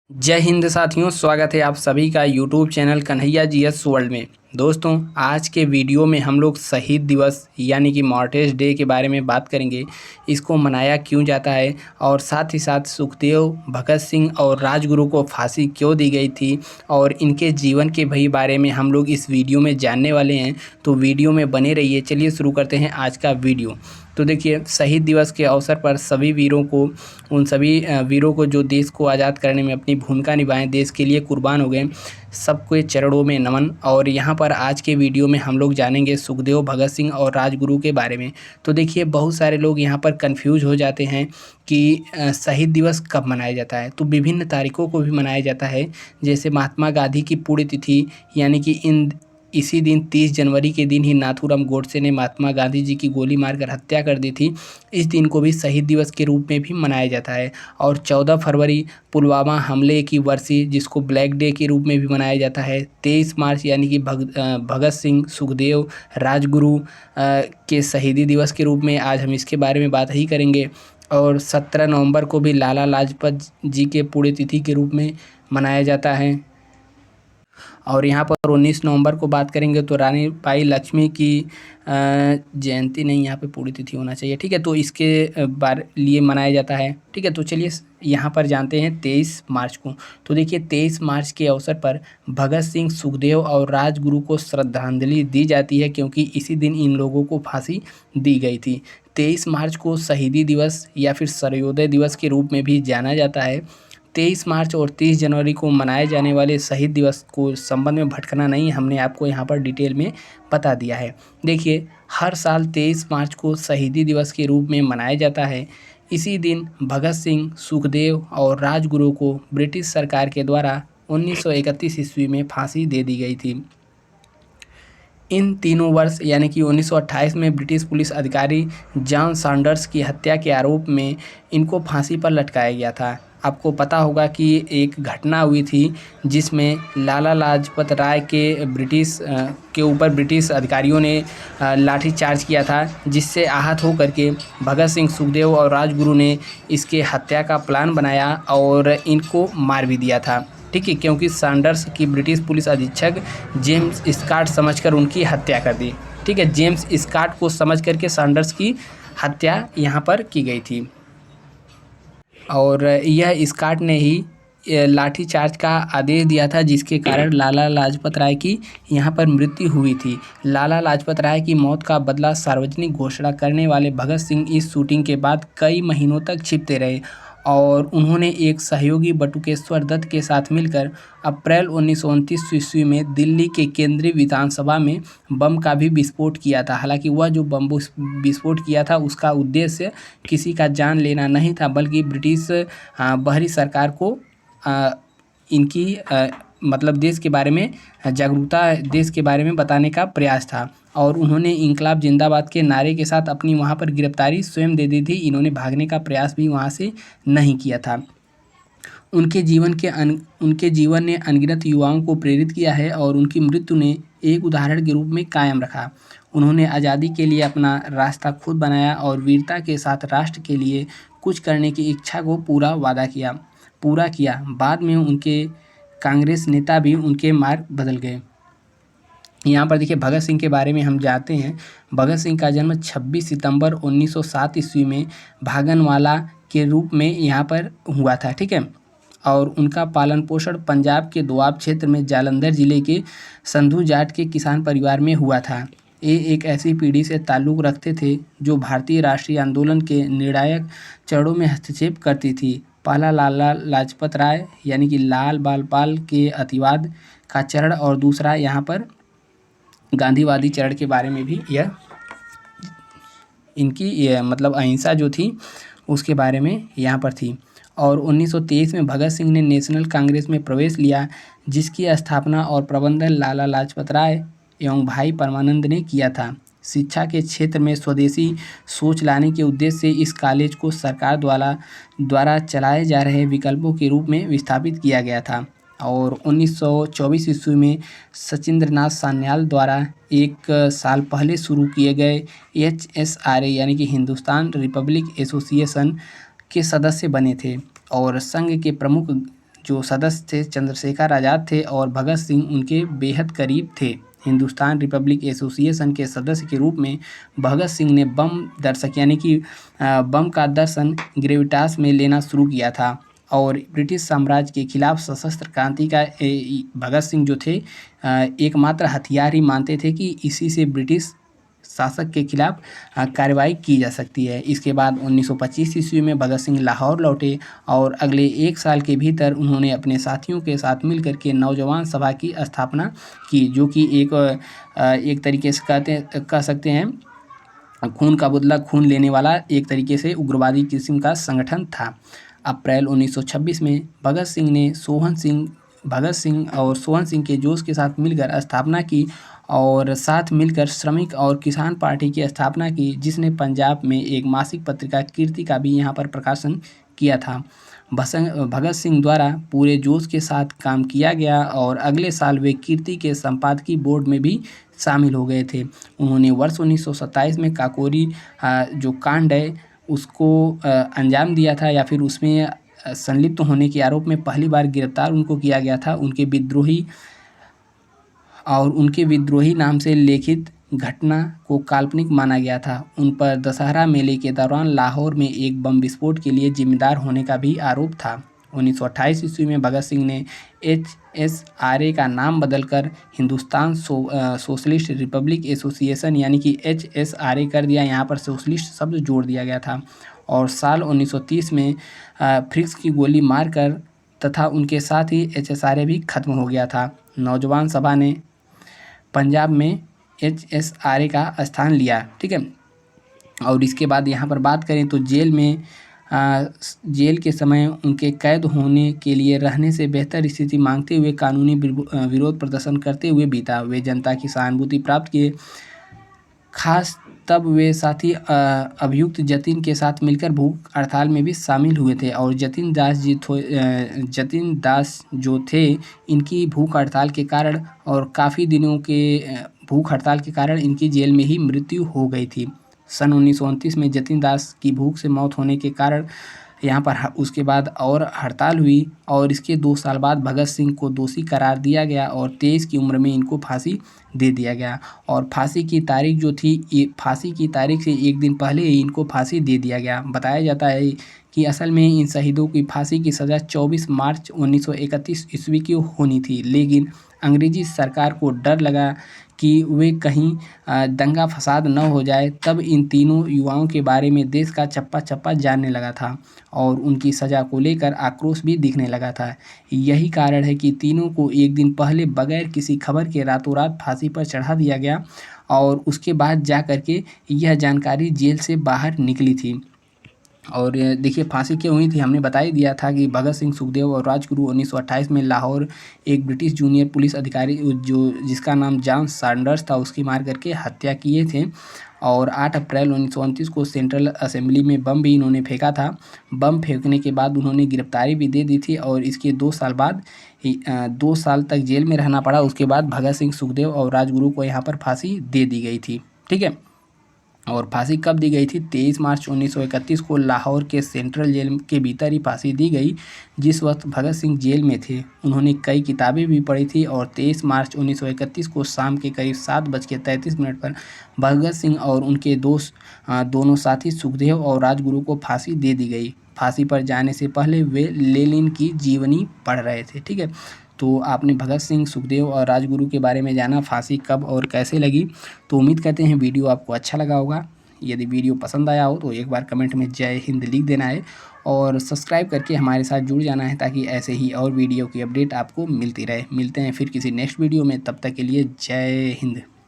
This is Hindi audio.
जय हिंद साथियों, स्वागत है आप सभी का YouTube channel Kanhaiya GS world में। दोस्तों, आज के वीडियो में हम लोग शहीद दिवस यानी कि मार्टिर्स डे के बारे में बात करेंगे। इसको मनाया क्यों जाता है और साथ ही साथ सुखदेव, भगत सिंह और राजगुरु को फांसी क्यों दी गई थी और इनके जीवन के भी बारे में हम लोग इस वीडियो में जानने वाले हैं। तो वीडियो में बने रहिए। चलिए शुरू करते हैं आज का वीडियो। तो देखिए, शहीद दिवस के अवसर पर सभी वीरों को, उन सभी वीरों को जो देश को आज़ाद करने में अपनी भूमिका निभाएं, देश के लिए कुर्बान हो गए, सबके चरणों में नमन। और यहाँ पर आज के वीडियो में हम लोग जानेंगे सुखदेव, भगत सिंह और राजगुरु के बारे में। तो देखिए, बहुत सारे लोग यहाँ पर कंफ्यूज हो जाते हैं कि शहीद दिवस कब मनाया जाता है। तो विभिन्न तारीखों को भी मनाया जाता है, जैसे महात्मा गांधी की पुण्यतिथि यानी कि इसी दिन 30 जनवरी के दिन ही नाथूराम गोडसे ने महात्मा गांधी जी की गोली मारकर हत्या कर दी थी। इस दिन को भी शहीद दिवस के रूप में भी मनाया जाता है। और 14 फरवरी पुलवामा हमले की वर्षी, जिसको ब्लैक डे के रूप में भी मनाया जाता है। 23 मार्च यानी कि भगत सिंह, सुखदेव, राजगुरु के शहीदी दिवस के रूप में आज हम इसके बारे में बात ही करेंगे। और 17 नवंबर को भी लाला लाजपत जी के पुण्यतिथि के रूप में मनाया जाता है। और यहाँ पर 19 नवंबर को बात करेंगे तो रानी बाई लक्ष्मी की जयंती, नहीं, यहाँ पे पूरी तिथि होना चाहिए, ठीक है। तो इसके बारे लिए मनाया जाता है, ठीक है। तो चलिए यहाँ पर जानते हैं 23 मार्च को। तो देखिए, 23 मार्च के अवसर पर भगत सिंह, सुखदेव और राजगुरु को श्रद्धांजलि दी जाती है, क्योंकि इसी दिन इन लोगों को फांसी दी गई थी। 23 मार्च को शहीदी दिवस या फिर सर्वोदय दिवस के रूप में भी जाना जाता है। 23 मार्च और 30 जनवरी को मनाए जाने वाले शहीद दिवस को संबंध में भटकना नहीं, हमने आपको यहाँ पर डिटेल में बता दिया है। देखिए, हर साल 23 मार्च को शहीदी दिवस के रूप में मनाया जाता है। इसी दिन भगत सिंह, सुखदेव और राजगुरु को ब्रिटिश सरकार के द्वारा 1931 ईस्वी में फांसी दे दी गई थी। इन तीनों वर्ष यानी कि 1928 में ब्रिटिश पुलिस अधिकारी जॉन सैंडर्स की हत्या के आरोप में इनको फांसी पर लटकाया गया था। आपको पता होगा कि एक घटना हुई थी जिसमें लाला लाजपत राय के ऊपर ब्रिटिश अधिकारियों ने लाठी चार्ज किया था, जिससे आहत होकर के भगत सिंह, सुखदेव और राजगुरु ने इसके हत्या का प्लान बनाया और इनको मार भी दिया था, ठीक है। क्योंकि सैंडर्स की ब्रिटिश पुलिस अधीक्षक जेम्स स्कॉट समझकर उनकी हत्या कर दी, ठीक है। जेम्स स्कॉट को समझ करके सैंडर्स की हत्या यहाँ पर की गई थी और यह स्कॉट ने ही लाठी चार्ज का आदेश दिया था, जिसके कारण लाला लाजपत राय की यहाँ पर मृत्यु हुई थी। लाला लाजपत राय की मौत का बदला सार्वजनिक घोषणा करने वाले भगत सिंह इस शूटिंग के बाद कई महीनों तक छिपते रहे और उन्होंने एक सहयोगी बटुकेश्वर दत्त के साथ मिलकर अप्रैल 1929 ईस्वी में दिल्ली के केंद्रीय विधानसभा में बम का भी विस्फोट किया था। हालांकि वह जो बम विस्फोट किया था उसका उद्देश्य किसी का जान लेना नहीं था, बल्कि ब्रिटिश बाहरी सरकार को इनकी मतलब देश के बारे में जागरूकता, देश के बारे में बताने का प्रयास था। और उन्होंने इंकलाब जिंदाबाद के नारे के साथ अपनी वहाँ पर गिरफ्तारी स्वयं दे दी थी। इन्होंने भागने का प्रयास भी वहाँ से नहीं किया था। उनके जीवन ने अनगिनत युवाओं को प्रेरित किया है और उनकी मृत्यु ने एक उदाहरण के रूप में कायम रखा। उन्होंने आज़ादी के लिए अपना रास्ता खुद बनाया और वीरता के साथ राष्ट्र के लिए कुछ करने की इच्छा को पूरा किया। बाद में उनके कांग्रेस नेता भी उनके मार्ग बदल गए। यहाँ पर देखिए, भगत सिंह के बारे में हम जानते हैं। भगत सिंह का जन्म 26 सितंबर 1907 ईस्वी में भागनवाला के रूप में यहाँ पर हुआ था, ठीक है। और उनका पालन पोषण पंजाब के दोआब क्षेत्र में जालंधर जिले के संधू जाट के किसान परिवार में हुआ था। ये एक ऐसी पीढ़ी से ताल्लुक़ रखते थे जो भारतीय राष्ट्रीय आंदोलन के निर्णायक चरणों में हस्तक्षेप करती थी। पहला लाला लाजपत राय यानी कि लाल बाल पाल के अतिवाद का चरण और दूसरा यहाँ पर गांधीवादी चरण के बारे में भी इनकी मतलब अहिंसा जो थी उसके बारे में यहाँ पर थी। और 1923 में भगत सिंह ने नेशनल कांग्रेस में प्रवेश लिया, जिसकी स्थापना और प्रबंधन लाला लाजपत राय एवं भाई परमानंद ने किया था। शिक्षा के क्षेत्र में स्वदेशी सोच लाने के उद्देश्य से इस कॉलेज को सरकार द्वारा चलाए जा रहे विकल्पों के रूप में विस्थापित किया गया था। और 1924 ईस्वी में सचिंद्रनाथ सान्याल द्वारा एक साल पहले शुरू किए गए HSRA यानी कि हिंदुस्तान रिपब्लिक एसोसिएशन के सदस्य बने थे और संघ के प्रमुख जो सदस्य थे चंद्रशेखर आज़ाद थे और भगत सिंह उनके बेहद करीब थे। हिंदुस्तान रिपब्लिक एसोसिएशन के सदस्य के रूप में भगत सिंह ने बम दर्शक यानी कि बम का दर्शन ग्रेविटास में लेना शुरू किया था और ब्रिटिश साम्राज्य के खिलाफ सशस्त्र क्रांति का भगत सिंह जो थे एकमात्र हथियार ही मानते थे कि इसी से ब्रिटिश शासक के खिलाफ कार्रवाई की जा सकती है। इसके बाद 1925 ईस्वी में भगत सिंह लाहौर लौटे और अगले 1 साल के भीतर उन्होंने अपने साथियों के साथ मिलकर के नौजवान सभा की स्थापना की, जो कि एक तरीके से कह सकते हैं खून का बदला खून लेने वाला एक तरीके से उग्रवादी किस्म का संगठन था। अप्रैल 1926 में भगत सिंह और सोहन सिंह के जोश के साथ मिलकर स्थापना की और साथ मिलकर श्रमिक और किसान पार्टी की स्थापना की, जिसने पंजाब में एक मासिक पत्रिका कीर्ति का भी यहाँ पर प्रकाशन किया था। भगत सिंह द्वारा पूरे जोश के साथ काम किया गया और अगले साल वे कीर्ति के संपादकीय बोर्ड में भी शामिल हो गए थे। उन्होंने वर्ष 1927 में काकोरी जो कांड है उसको अंजाम दिया था या फिर उसमें संलिप्त होने के आरोप में पहली बार गिरफ्तार उनको किया गया था। उनके विद्रोही नाम से लिखित घटना को काल्पनिक माना गया था। उन पर दशहरा मेले के दौरान लाहौर में एक बम विस्फोट के लिए जिम्मेदार होने का भी आरोप था। 1928 ईस्वी में भगत सिंह ने HSRA का नाम बदलकर हिंदुस्तान सोशलिस्ट रिपब्लिक एसोसिएशन यानी कि HSRA कर दिया। यहाँ पर सोशलिस्ट शब्द जोड़ दिया गया था और साल 1930 में फ्रिक्स की गोली मारकर तथा उनके साथ ही HSRA भी खत्म हो गया था। नौजवान सभा ने पंजाब में HSRA का स्थान लिया, ठीक है। और इसके बाद यहाँ पर बात करें तो जेल के समय उनके कैद होने के लिए रहने से बेहतर स्थिति मांगते हुए कानूनी विरोध प्रदर्शन करते हुए बीता। वे जनता की सहानुभूति प्राप्त किए, खास तब वे साथी अभियुक्त जतिन के साथ मिलकर भूख हड़ताल में भी शामिल हुए थे और जतिन दास जो थे इनकी भूख हड़ताल के कारण और काफ़ी दिनों के भूख हड़ताल के कारण इनकी जेल में ही मृत्यु हो गई थी। सन 1929 में जतिन दास की भूख से मौत होने के कारण यहाँ पर उसके बाद और हड़ताल हुई और इसके 2 साल बाद भगत सिंह को दोषी करार दिया गया और 23 की उम्र में इनको फांसी दे दिया गया और फांसी की तारीख जो थी फांसी की तारीख से 1 दिन पहले ही इनको फांसी दे दिया गया। बताया जाता है कि असल में इन शहीदों की फांसी की सज़ा 24 मार्च 1931 ईस्वी की होनी थी, लेकिन अंग्रेजी सरकार को डर लगा कि वे कहीं दंगा फसाद न हो जाए, तब इन तीनों युवाओं के बारे में देश का चप्पा चप्पा जानने लगा था और उनकी सज़ा को लेकर आक्रोश भी दिखने लगा था। यही कारण है कि तीनों को 1 दिन पहले बगैर किसी खबर के रातों रात फांसी पर चढ़ा दिया गया और उसके बाद जा कर के यह जानकारी जेल से बाहर निकली थी। और देखिए फांसी क्यों हुई थी, हमने बता ही दिया था कि भगत सिंह, सुखदेव और राजगुरु 1928 में लाहौर एक ब्रिटिश जूनियर पुलिस अधिकारी जिसका नाम जॉन सैंडर्स था उसकी मार करके हत्या किए थे और 8 अप्रैल 1929 को सेंट्रल असेंबली में बम भी इन्होंने फेंका था। बम फेंकने के बाद उन्होंने गिरफ्तारी भी दे दी थी और इसके 2 साल बाद 2 साल तक जेल में रहना पड़ा। उसके बाद भगत सिंह, सुखदेव और राजगुरु को यहाँ पर फांसी दे दी गई थी, ठीक है। और फांसी कब दी गई थी? 23 मार्च 1931 को लाहौर के सेंट्रल जेल के भीतर ही फांसी दी गई। जिस वक्त भगत सिंह जेल में थे उन्होंने कई किताबें भी पढ़ी थी और 23 मार्च 1931 को शाम के करीब 7:33 पर भगत सिंह और उनके दोनों साथी सुखदेव और राजगुरु को फांसी दे दी गई। फांसी पर जाने से पहले वे लेनिन की जीवनी पढ़ रहे थे, ठीक है। तो आपने भगत सिंह, सुखदेव और राजगुरु के बारे में जाना, फांसी कब और कैसे लगी। तो उम्मीद करते हैं वीडियो आपको अच्छा लगा होगा। यदि वीडियो पसंद आया हो तो एक बार कमेंट में जय हिंद लिख देना है और सब्सक्राइब करके हमारे साथ जुड़ जाना है ताकि ऐसे ही और वीडियो की अपडेट आपको मिलती रहे। मिलते हैं फिर किसी नेक्स्ट वीडियो में, तब तक के लिए जय हिंद।